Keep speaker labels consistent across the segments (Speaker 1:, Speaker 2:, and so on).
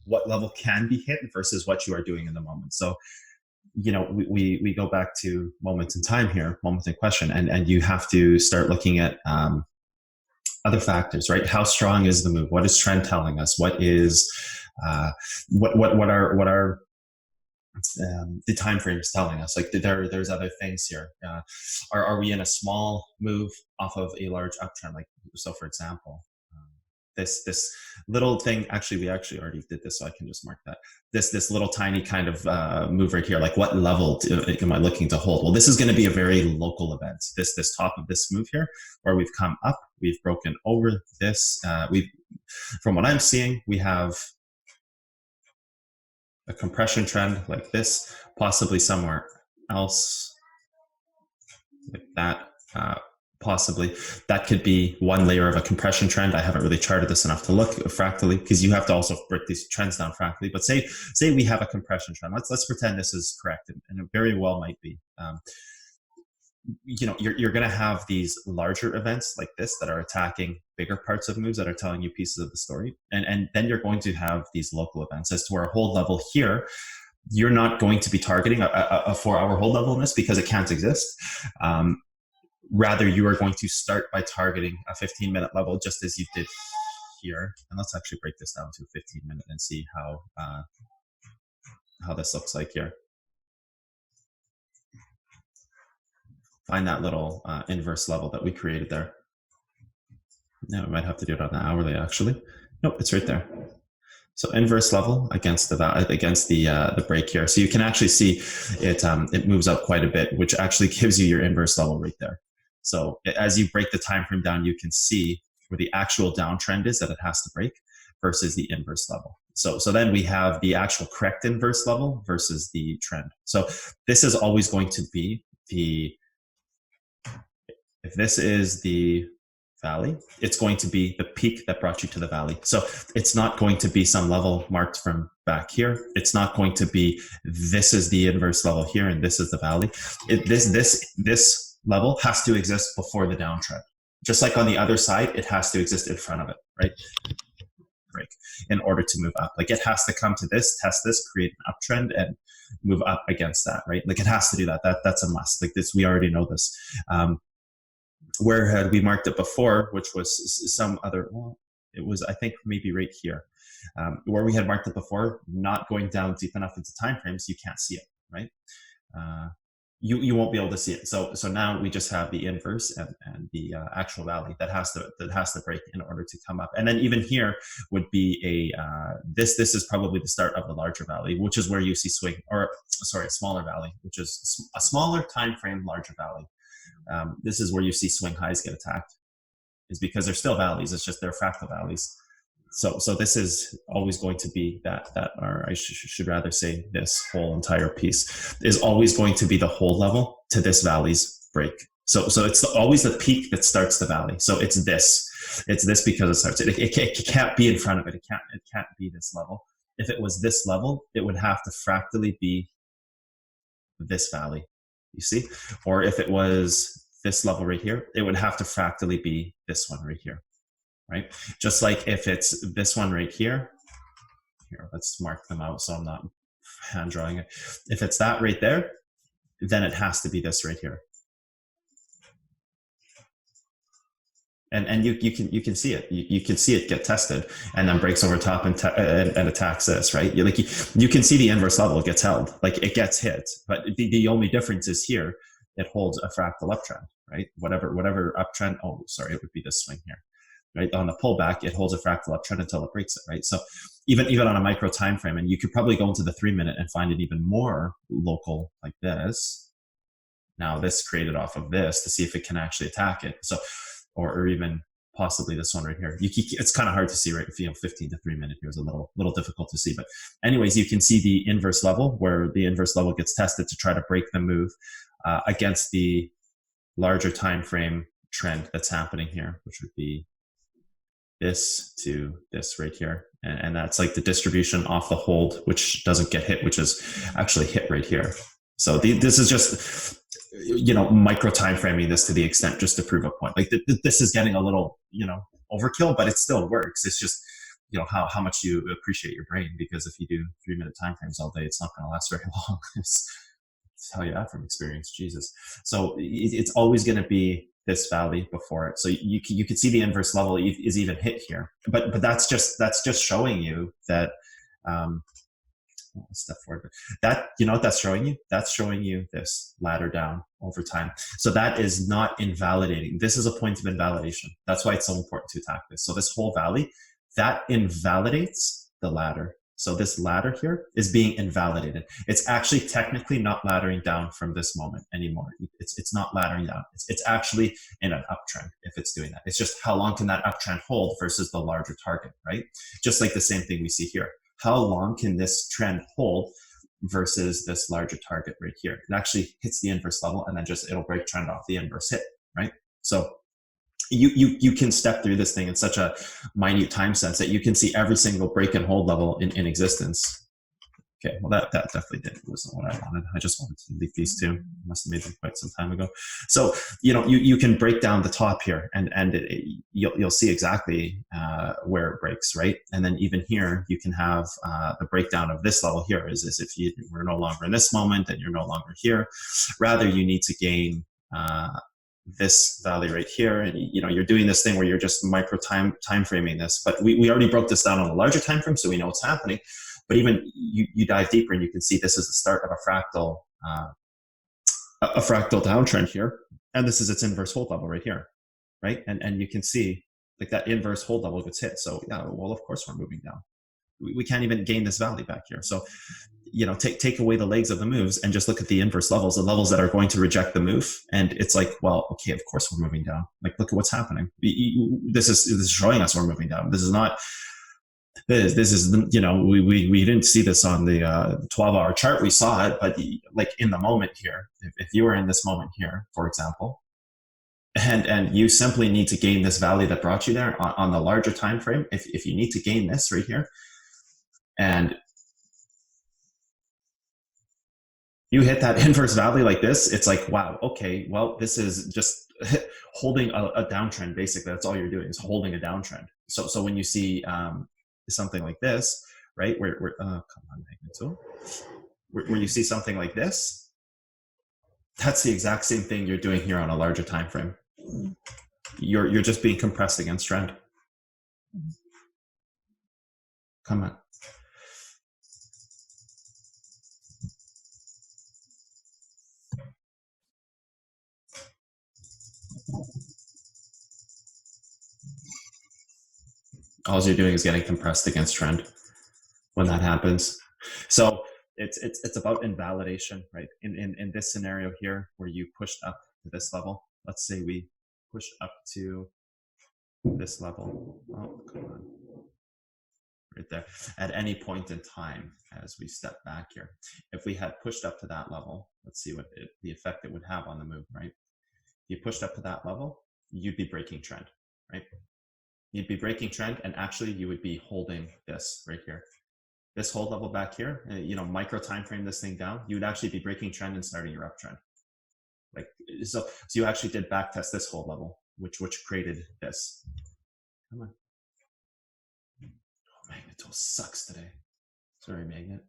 Speaker 1: what level can be hit versus what you are doing in the moment. So, we go back to moments in time here, moments in question, and you have to start looking at other factors, right? How strong is the move? What is trend telling us? What is what are the time frames telling us? Like there's other things here. Are we in a small move off of a large uptrend? Like, so for example, this little thing, we actually already did this, so I can just mark that. This little tiny kind of move right here, like what level am I looking to hold? Well, this is going to be a very local event. This top of this move here, where we've come up, we've broken over this. From what I'm seeing, we have a compression trend like this, possibly somewhere else like that. Possibly that could be one layer of a compression trend. I haven't really charted this enough to look fractally, because you have to also break these trends down fractally. But say we have a compression trend. Let's pretend this is correct, and it very well might be. You're going to have these larger events like this that are attacking bigger parts of moves that are telling you pieces of the story, and then you're going to have these local events as to where a hold level here. You're not going to be targeting a 4-hour hold level in this, because it can't exist. Rather, you are going to start by targeting a 15-minute level, just as you did here. And let's actually break this down to a 15-minute and see how this looks like here. Find that little inverse level that we created there. Now we might have to do it on the hourly, actually. Nope, it's right there. So inverse level against the break here. So you can actually see it moves up quite a bit, which actually gives you your inverse level right there. So as you break the time frame down, you can see where the actual downtrend is that it has to break versus the inverse level. So then we have the actual correct inverse level versus the trend. So this is always going to be if this is the valley, it's going to be the peak that brought you to the valley. So it's not going to be some level marked from back here. It's not going to be, this is the inverse level here and this is the valley. This level has to exist before the downtrend. Just like on the other side, it has to exist in front of it, right? Break in order to move up. Like it has to come to this, test this, create an uptrend and move up against that, right? Like it has to do that. That's a must. Like this, we already know this. Where had we marked it before, which was some other, well, it was, I think, maybe right here. Where we had marked it before, not going down deep enough into time frames, you can't see it, right? You won't be able to see it. So now we just have the inverse and the actual valley that has to break in order to come up. And then even here would be this is probably the start of the larger valley, which is where you see swing, or sorry, a smaller valley, which is a smaller time frame, larger valley. This is where you see swing highs get attacked, is because they're still valleys. It's just they're fractal valleys. So this is always going to be that, or I should rather say this whole entire piece is always going to be the hold level to this valley's break. So it's always the peak that starts the valley. So it's this because it starts it. It can't be in front of it. It can't be this level. If it was this level, it would have to fractally be this valley, you see? Or if it was this level right here, it would have to fractally be this one right here. Right? Just like if it's this one right here, let's mark them out so I'm not hand drawing it. If it's that right there, then it has to be this right here. And you can see it. You can see it get tested and then breaks over top and attacks this, right? You can see the inverse level, it gets held, like it gets hit. But the only difference is here, it holds a fractal uptrend, right? Whatever uptrend, oh, sorry, it would be this swing here. Right, on the pullback, it holds a fractal uptrend until it breaks it, right? So even on a micro time frame, and you could probably go into the 3-minute and find it even more local like this. Now this created off of this to see if it can actually attack it. So, or even possibly this one right here. It's kind of hard to see, right? 15 to 3-minute here is a little difficult to see. But anyways, you can see the inverse level, where the inverse level gets tested to try to break the move against the larger time frame trend that's happening here, which would be this to this right here. And that's like the distribution off the hold, which doesn't get hit, which is actually hit right here. So this is just, micro time framing this to the extent just to prove a point. Like this is getting a little, overkill, but it still works. It's just, you know, how much you appreciate your brain, because if you do 3-minute time frames all day, it's not going to last very long. Tell you that from experience, Jesus. So it's always going to be this valley before it. So you can see the inverse level is even hit here, but that's just showing you that, step forward. That, you know what that's showing you? That's showing you this ladder down over time. So that is not invalidating. This is a point of invalidation. That's why it's so important to attack this. So this whole valley, that invalidates the ladder. So this ladder here is being invalidated. It's actually technically not laddering down from this moment anymore. It's not laddering down. It's actually in an uptrend if it's doing that. It's just how long can that uptrend hold versus the larger target, right? Just like the same thing we see here. How long can this trend hold versus this larger target right here? It actually hits the inverse level and then just it'll break trend off the inverse hit, right? So you can step through this thing in such a minute time sense that you can see every single break and hold level in existence. Okay, well that definitely wasn't what I wanted. I just wanted to delete these two. Must have made them quite some time ago. So you know you can break down the top here and you'll see exactly where it breaks, right? And then even here you can have the breakdown of this level here is if you were no longer in this moment and you're no longer here. Rather you need to gain this valley right here, and you know you're doing this thing where you're just micro time framing this. But we already broke this down on a larger time frame, so we know what's happening. But even you dive deeper and you can see this is the start of a fractal downtrend here, and this is its inverse hold level right here, right? And you can see like that inverse hold level gets hit. So yeah, well of course we're moving down. We can't even gain this valley back here. So you know, take away the legs of the moves and just look at the inverse levels, the levels that are going to reject the move, and it's like, well, okay, of course we're moving down. Like look at what's happening. This is showing us we're moving down. This is not. This is, you know, we didn't see this on the 12-hour chart. We saw it, but like in the moment here, if you were in this moment here, for example, and you simply need to gain this valley that brought you there on the larger time frame, if you need to gain this right here, and you hit that inverse valley like this, it's like, wow, okay, well, this is just holding a downtrend. Basically, that's all you're doing is holding a downtrend. So when you see something like this, right, where come on, Magneto, where you see something like this, that's the exact same thing you're doing here on a larger time frame. You're just being compressed against trend. Come on. All you're doing is getting compressed against trend when that happens. So it's about invalidation, right? In this scenario here, where you pushed up to this level, let's say we pushed up to this level. Oh, come on. Right there. At any point in time, as we step back here, if we had pushed up to that level, let's see what the effect it would have on the move, right? If you pushed up to that level, you'd be breaking trend, right? You'd be breaking trend, and actually you would be holding this right here. This hold level back here, you know, micro time frame this thing down, you would actually be breaking trend and starting your uptrend. Like so you actually did back test this hold level, which created this. Come on. Oh, Magneto sucks today. Sorry, Magnet.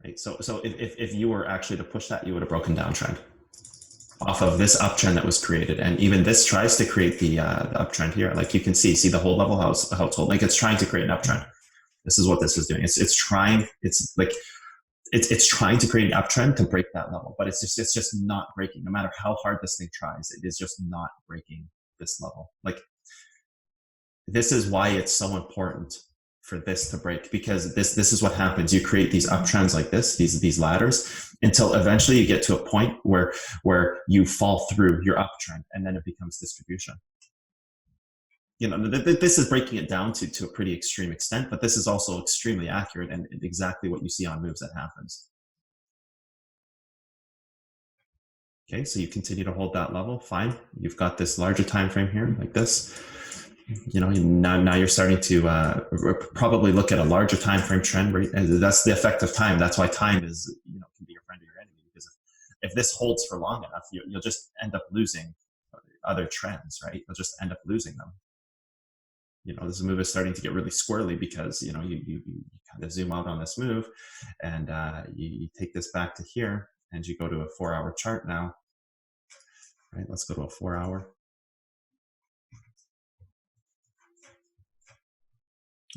Speaker 1: Right. So if you were actually to push that, you would have broken downtrend off of this uptrend that was created. And even this tries to create the uptrend here. Like you can see the hold level, how it's holding. Like it's trying to create an uptrend. This is what this is doing. It's trying to create an uptrend to break that level, but it's just not breaking. No matter how hard this thing tries, it is just not breaking this level. Like this is why it's so important for this to break, because this is what happens. You create these uptrends like this, these ladders, until eventually you get to a point where you fall through your uptrend, and then it becomes distribution. You know, this is breaking it down to a pretty extreme extent, but this is also extremely accurate and exactly what you see on moves that happens. Okay, so you continue to hold that level, fine. You've got this larger time frame here, like this. You know, now you're starting to probably look at a larger time frame trend, right? And that's the effect of time. That's why time is, you know, can be your friend or your enemy, because if this holds for long enough, you'll just end up losing other trends, right? You'll just end up losing them. This move is starting to get really squirrely because, you kind of zoom out on this move and you take this back to here and you go to a 4-hour chart now, right? Let's go to a 4-hour.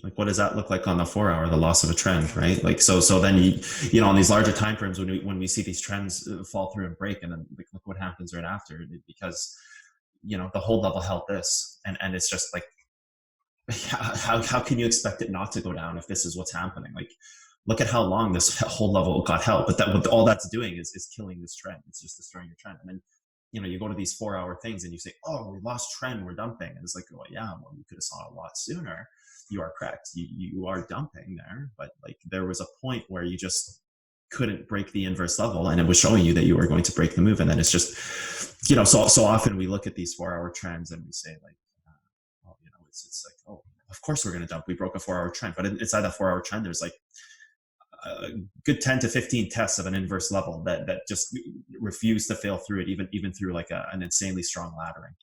Speaker 1: Like, what does that look like on the 4-hour? The loss of a trend, right? Like, so then on these larger time frames, when we see these trends fall through and break, and then look what happens right after, because the hold level held this, and it's just like, how can you expect it not to go down if this is what's happening? Like, look at how long this hold level got held, but all that's doing is killing this trend. It's just destroying your trend. And then you go to these 4-hour things and you say, oh, we lost trend, we're dumping. And it's like, well, yeah, well, you could have saw it a lot sooner. You are correct. You are dumping there, but like there was a point where you just couldn't break the inverse level, and it was showing you that you were going to break the move. And then it's just, so often we look at these 4-hour trends and we say like, it's like, oh, of course we're going to dump. We broke a 4-hour trend, but inside that 4-hour trend, there's like a good 10 to 15 tests of an inverse level that just refuse to fail through it, even through like an insanely strong laddering.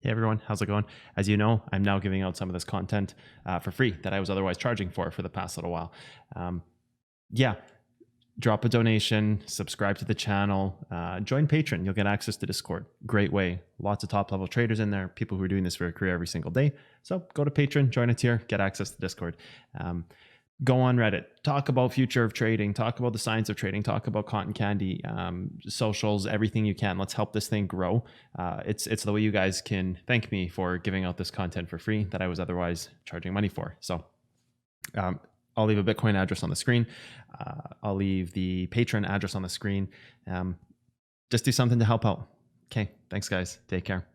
Speaker 2: Hey everyone, how's it going? As you know, I'm now giving out some of this content for free that I was otherwise charging for the past little while. Drop a donation, subscribe to the channel, join Patreon. You'll get access to Discord. Great way. Lots of top level traders in there, people who are doing this for a career every single day. So go to Patreon, join a tier, get access to Discord. Go on Reddit, talk about future of trading, talk about the science of trading, talk about cotton candy, socials, everything you can. Let's help this thing grow. It's the way you guys can thank me for giving out this content for free that I was otherwise charging money for. So I'll leave a Bitcoin address on the screen. I'll leave the Patreon address on the screen. Just do something to help out. Okay, thanks guys. Take care.